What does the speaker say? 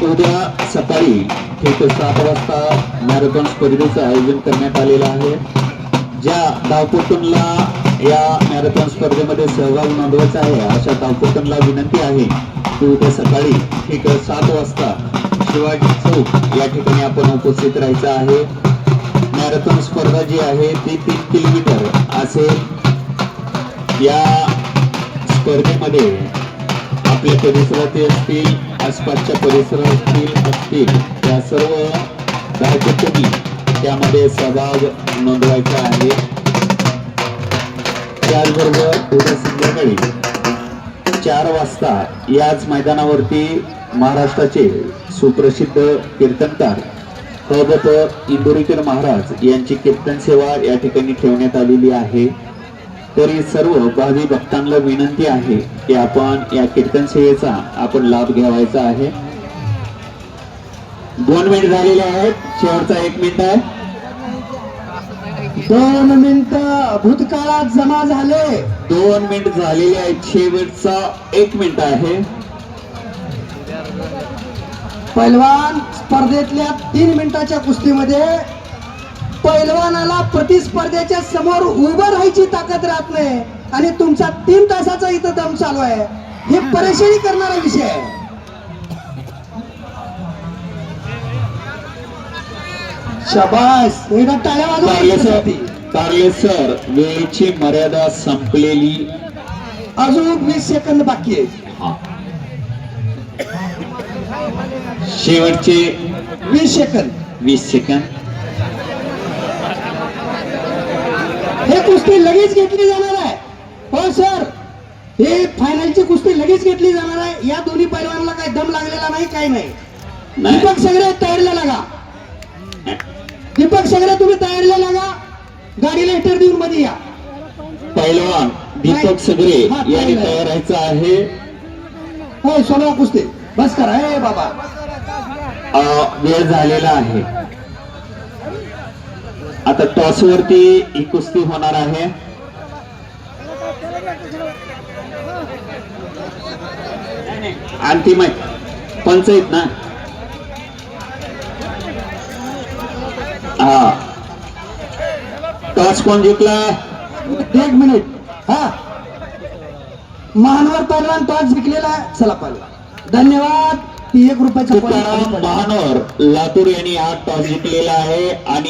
उद्या सकाळी ठीक 7 वाजता मॅरेथॉन स्पर्धेचं आयोजन करण्यात आलेलं आहे। ज्या धावपटूंना या मॅरेथॉन स्पर्धेमध्ये सहभाग नोंदवायचा आहे अशा धावपटूंना विनंती आहे की उद्या सकाळी ठीक 7 वाजता शिवाजी चौक या ठिकाणी आपण उपस्थित राहायचं आहे। मॅरेथॉन स्पर्धा जी आहे ती 3 किलोमीटर असेल। या स्पर्धेमध्ये आपल्या परिसरातील असतील, आसपासच्या परिसरातील असतील त्या सर्व धावपटूंनी त्यामध्ये सहभाग नोंदवायचा आहे। त्याचबरोबर उद्या संध्याकाळी 4 वाजता याच मैदानावरती महाराष्ट्राचे सुप्रसिद्ध कीर्तनकार हबत इंदुरीकर महाराज यांची कीर्तन सेवा या ठिकाणी ठेवण्यात आलेली आहे। तरी सर्व भावी भक्तांना विनंती आहे की आपण या कीर्तन सेवेचा आपण लाभ घ्यावायचा आहे। 2 मिनिट झालेले आहेत, शेवटचा 1 मिनिट आहे। 2 मिनिटं भूतकाळात जमा झाले। 2 मिनिट झालेले आहेत, शेवटचा 1 मिनिट आहे। पैलवान स्पर्धेतल्या 3 मिनिटाच्या कुस्तीमध्ये पैलवानाला प्रतिस्पर्ध्याच्या समोर उभं राहायची ताकद राहत नाही आणि तुमचा 3 तासाचा इथं दम चालू आहे। हे परेशानी करणारा विषय आहे। शाबास, एकदा टाळ्या वाजवा। कारले सर, वेळेची मर्यादा संपलेली, अजून 20 सेकंद बाकी आहे। शेवटचे 20 सेकंद। 20 सेकंद। हे कुस्ती लगेच घेतली जाणार आहे। हो सर, हे फायनलची कुस्ती लगेच घेतली जाणार आहे। या दोन्ही पैलवानाला काही दम लागलेला नाही, काही नाही। दीपक सगळे तयारीला लागा। दीपक सगळे तुम्ही तयारीला लागा, गाडीला हिटर देऊन मध्ये या। पैलवान दीपक सगळे यांनी तयार राहायचं आहे। हो, 16 कुस्ती बस करा। हे बाबा, वेळ झालेला आहे। आता टॉस वरती ही कुस्ती होणार आहे। अंतिम पंचायत ना, हा टॉस कोण जिंकला? 1 मिनिट। हा, महानवर पैलवान टॉस जिंकलेला आहे। चला पैलवान, धन्यवाद। 1 रुपयाचा तुकाराम महानवर लातूर यांनी हा टॉस जिंकलेला आहे आणि